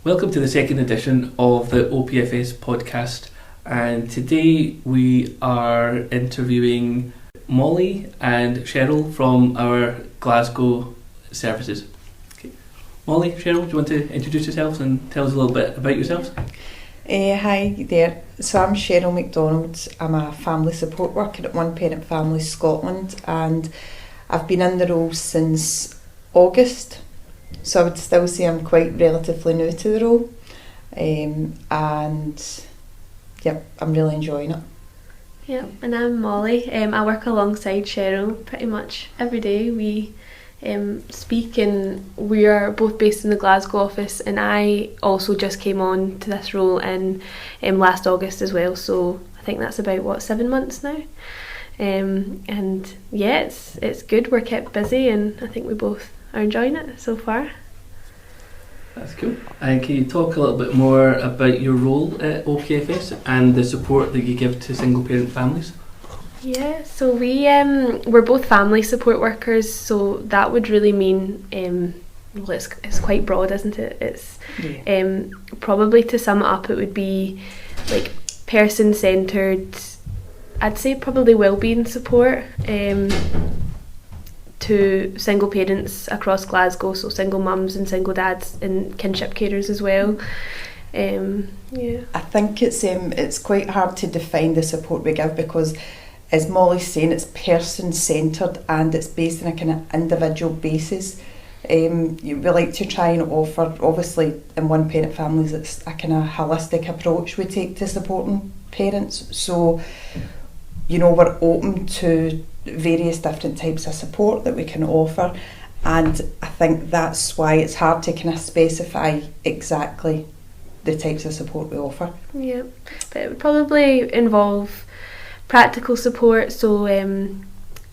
Welcome to the second edition of the OPFS podcast, and today we are interviewing Molly and Cheryl from our Glasgow services. Okay. Molly, Cheryl, do you want to introduce yourselves and tell us a little bit about yourselves? Hi there, so I'm Cheryl McDonald. I'm a family support worker at One Parent Families Scotland, and I've been in the role since August, so I would still say I'm quite relatively new to the role, and yep, I'm really enjoying it. Yeah, and I'm Molly. I work alongside Cheryl pretty much every day. We speak, and we are both based in the Glasgow office, and I also just came on to this role in last August as well, so I think that's about 7 months now. And yeah, it's good. We're kept busy, and I think we both are enjoying it so far. That's cool. And can you talk a little bit more about your role at OPFS and the support that you give to single parent families? Yeah, so we're both family support workers, so that would really mean well, it's quite broad, isn't it? It's probably, to sum it up, it would be like person-centred, I'd say probably wellbeing support to single parents across Glasgow, so single mums and single dads and kinship carers as well. Yeah, I think it's quite hard to define the support we give because, as Molly's saying, it's person-centred and it's based on a kind of individual basis. We like to try and offer, obviously in One Parent Families, it's a kind of holistic approach we take to supporting parents. So, we're open to various different types of support that we can offer, and I think that's why it's hard to kind of specify exactly the types of support we offer. Yeah, but it would probably involve practical support, so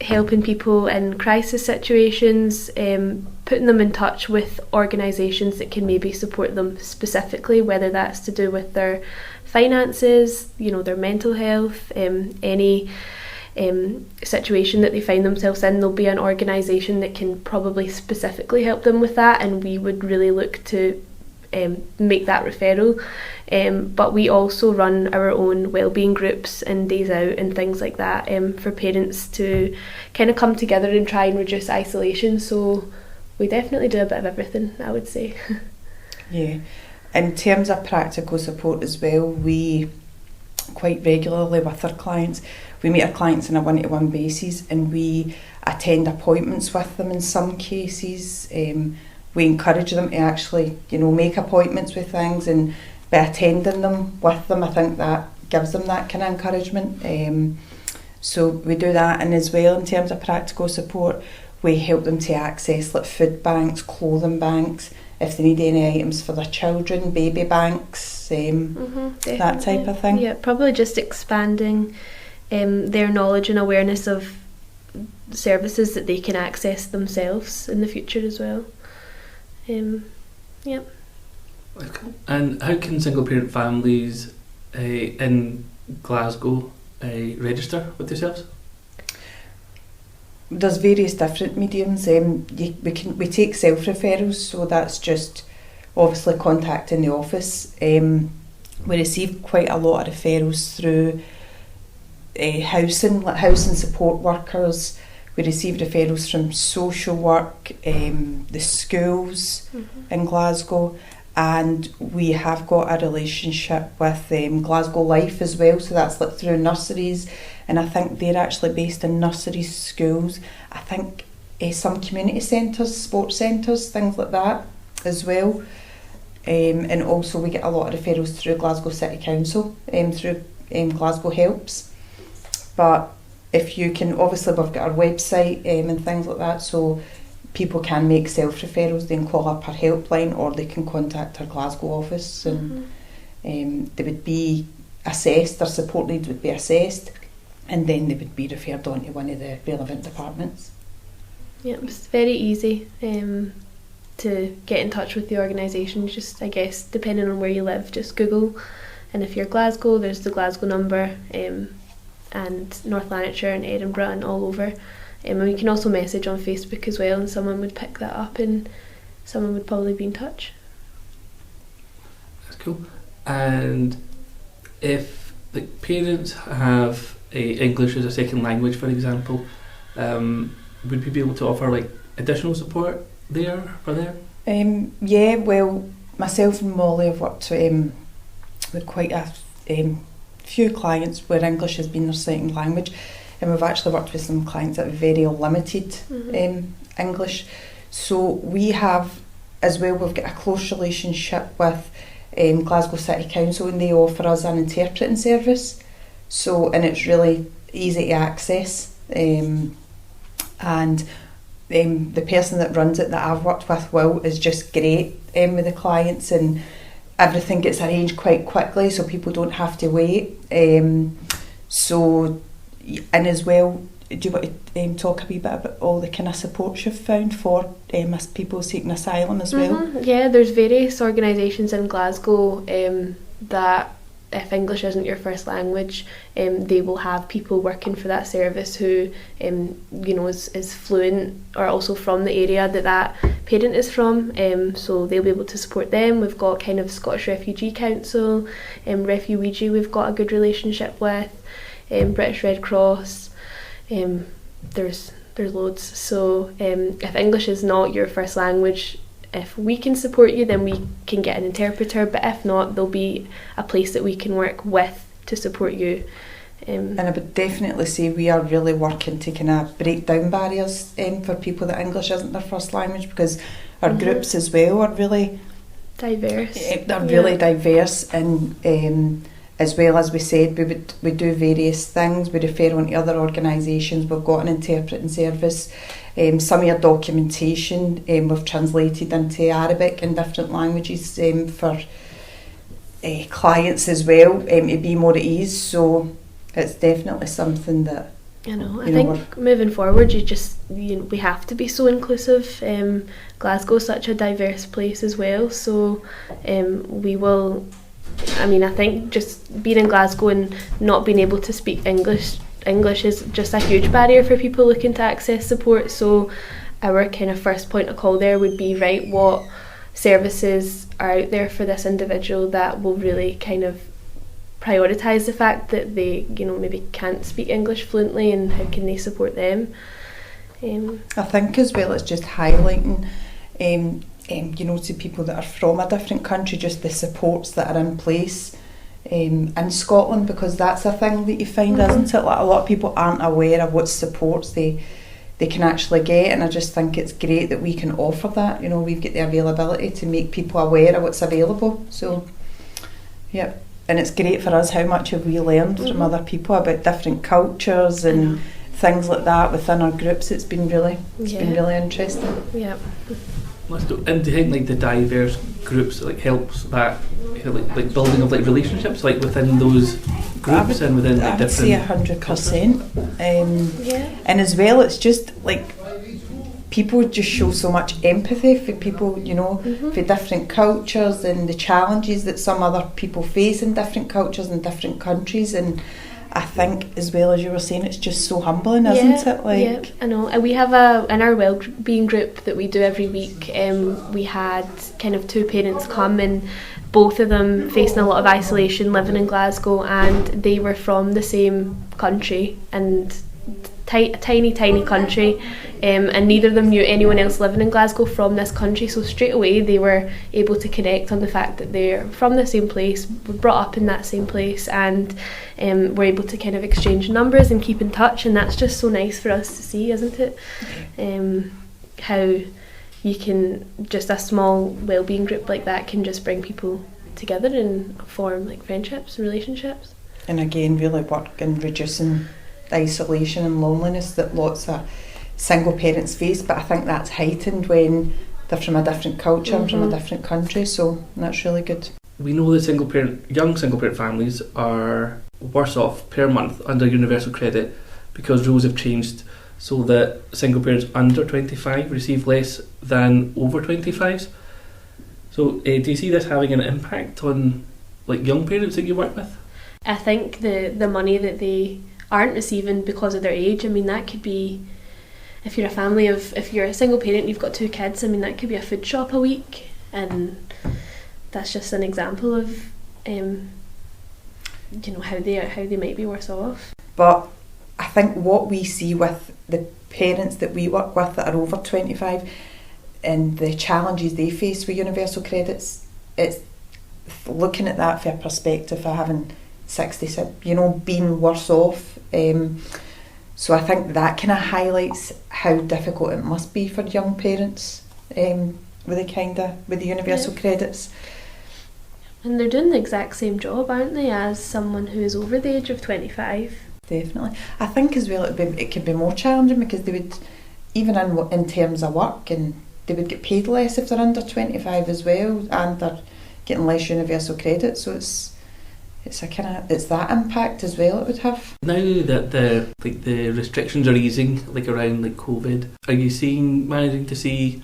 helping people in crisis situations, putting them in touch with organisations that can maybe support them specifically, whether that's to do with their finances, their mental health, any situation that they find themselves in. There'll be an organisation that can probably specifically help them with that, and we would really look to make that referral. But we also run our own wellbeing groups and days out and things like that for parents to kind of come together and try and reduce isolation. So we definitely do a bit of everything, I would say. Yeah. In terms of practical support as well, we quite regularly with our clients, we meet our clients on a one-to-one basis, and we attend appointments with them in some cases. We encourage them to actually, make appointments with things, and by attending them with them, I think that gives them that kind of encouragement. So we do that, and as well in terms of practical support, we help them to access like food banks, clothing banks, if they need any items for their children, baby banks, that type of thing. Yeah, probably just expanding their knowledge and awareness of services that they can access themselves in the future as well. Yeah. And how can single parent families in Glasgow register with yourselves? There's various different mediums. We take self-referrals, so that's just obviously contacting the office. We receive quite a lot of referrals through housing support workers. We receive referrals from social work, the schools in Glasgow, and we have got a relationship with Glasgow Life as well, so that's like through nurseries, and I think they're actually based in nurseries, schools, I think some community centres, sports centres, things like that as well. And also we get a lot of referrals through Glasgow City Council, through Glasgow Helps. But if you can, obviously we've got our website and things like that, so people can make self-referrals. They can call up our helpline, or they can contact our Glasgow office, and they would be assessed, their support needs would be assessed, and then they would be referred on to one of the relevant departments. Yeah, it's very easy to get in touch with the organisation. Just, I guess, depending on where you live, just Google, and if you're Glasgow, there's the Glasgow number, and North Lanarkshire and Edinburgh and all over. And we can also message on Facebook as well, and someone would pick that up and someone would probably be in touch. Cool. And if like parents have English as a second language, for example, would we be able to offer like additional support there for them? Yeah, well, myself and Molly have worked with quite a few clients where English has been their second language, and we've actually worked with some clients that have very limited English. So we have, as well, we've got a close relationship with Glasgow City Council, and they offer us an interpreting service. So, and it's really easy to access. And the person that runs it that I've worked with, Will, is just great with the clients, and everything gets arranged quite quickly so people don't have to wait. So, and as well, do you want to talk a wee bit about all the kind of supports you've found for people seeking asylum as well? Yeah, there's various organisations in Glasgow that, if English isn't your first language, they will have people working for that service who is fluent or also from the area that parent is from, so they'll be able to support them. We've got kind of Scottish Refugee Council, Refugee we've got a good relationship with, British Red Cross, there's loads. So if English is not your first language, if we can support you, then we can get an interpreter, but if not, there'll be a place that we can work with to support you. And I would definitely say we are really working to kind of break down barriers for people that English isn't their first language, because our groups as well are really diverse. They're really diverse, and as well, as we said, we do various things. We refer on to other organisations. We've got an interpreting service. Some of your documentation we've translated into Arabic and different languages for clients as well, to be more at ease. So it's definitely something that I think moving forward, we have to be so inclusive. Glasgow's such a diverse place as well, so we will. I think just being in Glasgow and not being able to speak English is just a huge barrier for people looking to access support. So our kind of first point of call there would be, right, what services are out there for this individual that will really kind of prioritise the fact that they maybe can't speak English fluently, and how can they support them. I think as well it's just highlighting to people that are from a different country, just the supports that are in place in Scotland, because that's a thing that you find, isn't it? Like, a lot of people aren't aware of what supports they can actually get, and I just think it's great that we can offer that. We've got the availability to make people aware of what's available. So, yeah, and it's great for us. How much have we learned from other people about different cultures and things like that within our groups? It's been really interesting. Yeah. And do you think like the diverse groups helps that like building of relationships within those groups and within I would different? say 100%. And as well, it's just people just show so much empathy for people, for different cultures and the challenges that some other people face in different cultures and different countries. And I think, as well as you were saying, it's just so humbling, isn't it? Yeah, I know. And we have in our wellbeing group that we do every week, we had kind of two parents come, and both of them facing a lot of isolation living in Glasgow, and they were from the same country, and a tiny country, and neither of them knew anyone else living in Glasgow from this country, so straight away they were able to connect on the fact that they're from the same place, were brought up in that same place, and were able to kind of exchange numbers and keep in touch. And that's just so nice for us to see, isn't it? How you can, just a small wellbeing group like that can just bring people together and form friendships and relationships. And again, really work in reducing the isolation and loneliness that lots of single parents face, but I think that's heightened when they're from a different culture and from a different country, so that's really good. We know that young single parent families are worse off per month under universal credit because rules have changed so that single parents under 25 receive less than over 25s. So do you see this having an impact on young parents that you work with? I think the money that they aren't receiving because of their age, that could be, if you're a single parent, you've got 2 kids, that could be a food shop a week, and that's just an example of how they might be worse off. But I think what we see with the parents that we work with that are over 25 and the challenges they face with universal credits, it's looking at that from a perspective of having 66, being worse off. So I think that kind of highlights how difficult it must be for young parents with the universal credits. And they're doing the exact same job, aren't they, as someone who is over the age of 25? Definitely. I think as well it could be more challenging because they would, even in terms of work, and they would get paid less if they're under 25 as well, and they're getting less universal credit. So it's that impact as well it would have. Now that the restrictions are easing, around COVID, are you managing to see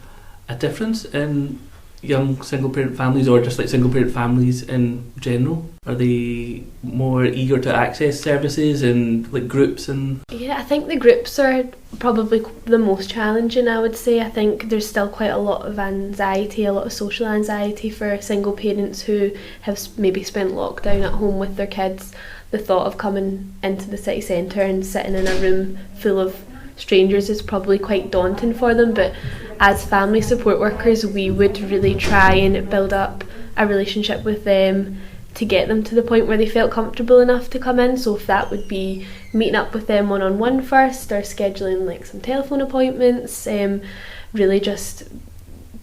a difference in young single parent families, or just single parent families in general? Are they more eager to access services and groups? And yeah, I think the groups are probably the most challenging, I would say. I think there's still quite a lot of anxiety, a lot of social anxiety for single parents who have maybe spent lockdown at home with their kids. The thought of coming into the city centre and sitting in a room full of strangers is probably quite daunting for them, but as family support workers we would really try and build up a relationship with them to get them to the point where they felt comfortable enough to come in. So if that would be meeting up with them one-on-one first, or scheduling some telephone appointments, really just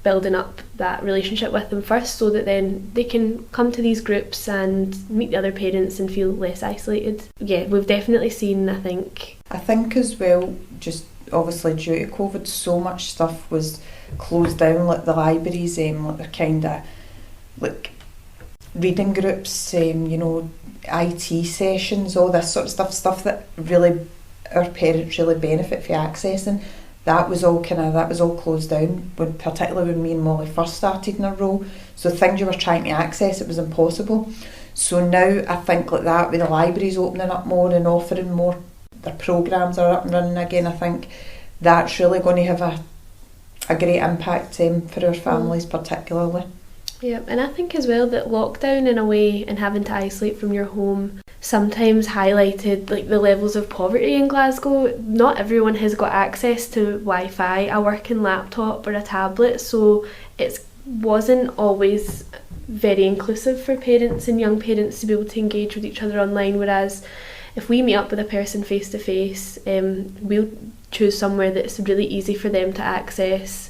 building up that relationship with them first, so that then they can come to these groups and meet the other parents and feel less isolated. Yeah, we've definitely seen, I think as well, just obviously due to COVID, so much stuff was closed down, the libraries, they're kind of reading groups, IT sessions, all this sort of stuff that really our parents really benefit from accessing. That was all closed down, particularly when me and Molly first started in our role. So things you were trying to access, it was impossible. So now I think that with the libraries opening up more and offering more, their programmes are up and running again, I think that's really going to have a great impact for our families particularly. Yeah, and I think as well that lockdown in a way and having to isolate from your home sometimes highlighted the levels of poverty in Glasgow. Not everyone has got access to Wi-Fi, a working laptop or a tablet, so it wasn't always very inclusive for parents and young parents to be able to engage with each other online, whereas if we meet up with a person face to face, we'll choose somewhere that's really easy for them to access,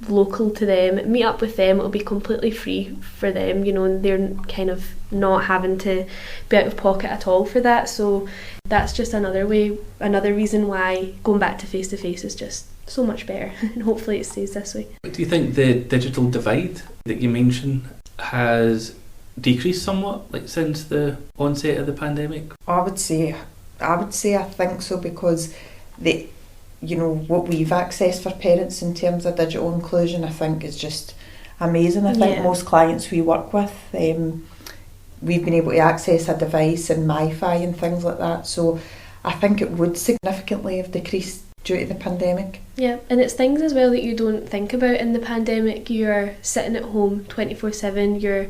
local to them, meet up with them. It'll be completely free for them, and they're kind of not having to be out of pocket at all for that. So that's just another reason why going back to face is just so much better, and hopefully it stays this way. Do you think the digital divide that you mentioned has decreased somewhat since the onset of the pandemic? I would say I think so, because what we've accessed for parents in terms of digital inclusion, I think is just amazing. I think most clients we work with, we've been able to access a device and Wi-Fi and things like that. So I think it would significantly have decreased due to the pandemic. Yeah, and it's things as well that you don't think about in the pandemic. You're sitting at home 24/7, you're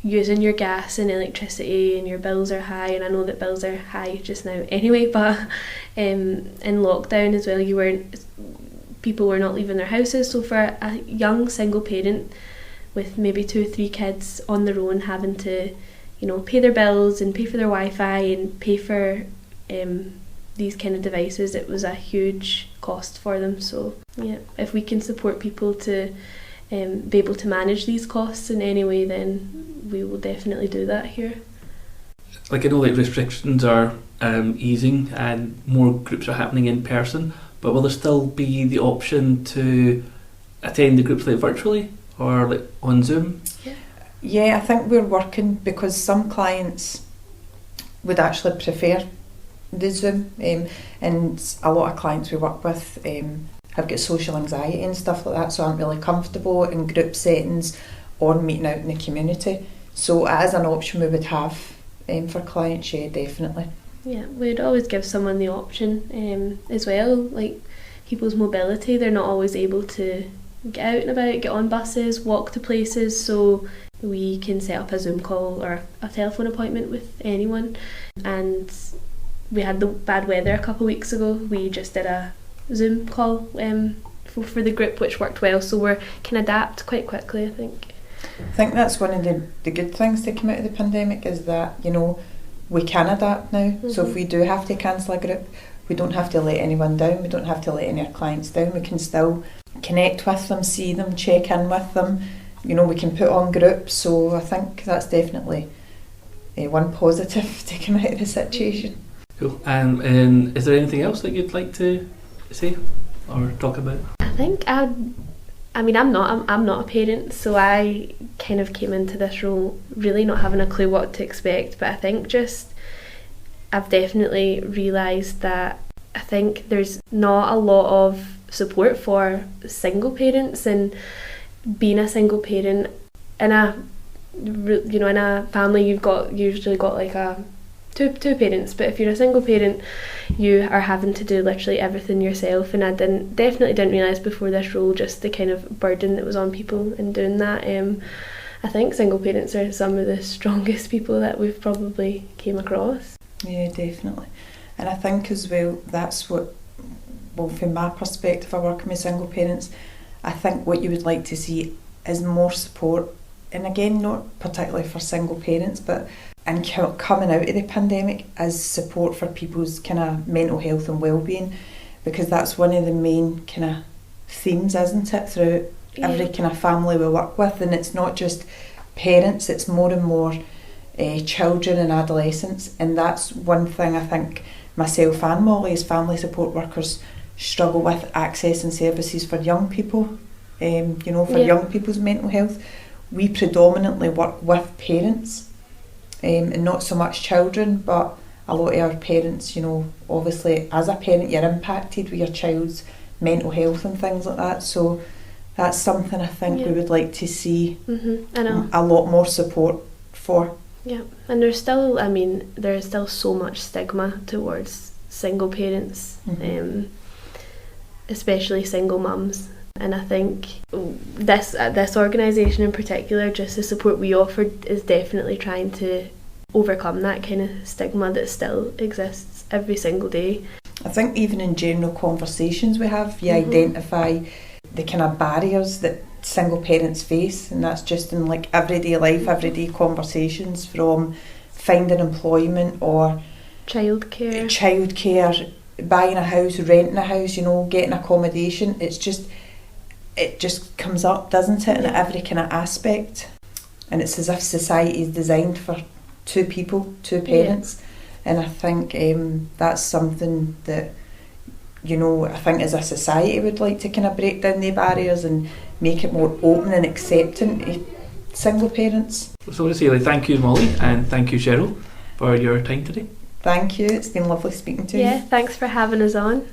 using your gas and electricity, and your bills are high, and I know that bills are high just now anyway, but in lockdown as well, people were not leaving their houses. So for a young single parent with maybe 2 or 3 kids on their own, having to pay their bills and pay for their Wi-Fi and pay for these kind of devices, it was a huge cost for them. So yeah, if we can support people to be able to manage these costs in any way, then we will definitely do that here. I know restrictions are easing and more groups are happening in person, but will there still be the option to attend the groups virtually or on Zoom? Yeah, I think we're working, because some clients would actually prefer the Zoom, and a lot of clients we work with have got social anxiety and stuff like that, so aren't really comfortable in group settings or meeting out in the community. So it is an option we would have for clients, yeah, definitely. Yeah, we'd always give someone the option as well, people's mobility, they're not always able to get out and about, get on buses, walk to places, so we can set up a Zoom call or a telephone appointment with anyone. And we had the bad weather a couple of weeks ago. We just did a Zoom call for the group, which worked well, so we can adapt quite quickly, I think. I think that's one of the good things to come out of the pandemic, is that, you know, we can adapt now. Mm-hmm. So if we do have to cancel a group, we don't have to let anyone down, we don't have to let any of our clients down, we can still connect with them, see them, check in with them, you know, we can put on groups. So I think that's definitely one positive to come out of the situation. Cool. And is there anything else that you'd like to say or talk about? I think I'm not a parent, so I kind of came into this role really not having a clue what to expect, but I think I've definitely realised that I think there's not a lot of support for single parents, and being a single parent in a family you've usually got like two parents, but if you're a single parent you are having to do literally everything yourself, and I definitely didn't realise before this role just the kind of burden that was on people in doing that. I think single parents are some of the strongest people that we've probably came across. Yeah, definitely. And I think as well, that's what, well, from my perspective of working with single parents, I think what you would like to see is more support, and again, not particularly for single parents, but and coming out of the pandemic as support for people's kind of mental health and well-being, because that's one of the main kind of themes, isn't it, throughout every kind of family we work with. And it's not just parents, it's more and more children and adolescents, and that's one thing I think myself and Molly as family support workers struggle with, accessing services for young people, young people's mental health. We predominantly work with parents, and not so much children, but a lot of our parents, you know, obviously as a parent you're impacted with your child's mental health and things like that, so that's something I think we would like to see a lot more support for. Yeah, and there is still so much stigma towards single parents, especially single mums. And I think this organisation in particular, just the support we offered, is definitely trying to overcome that kind of stigma that still exists every single day. I think even in general conversations we have, you identify the kind of barriers that single parents face, and that's just in like everyday life, everyday conversations, from finding employment or childcare, buying a house, renting a house, you know, getting accommodation. It just comes up, doesn't it, in every kind of aspect. And it's as if society is designed for two parents. And I think that's something that, you know, I think as a society would like to kind of break down the barriers and make it more open and accepting to single parents. So to say, thank you, Molly, and thank you, Cheryl, for your time today. Thank you, it's been lovely speaking to you. Yeah, thanks for having us on.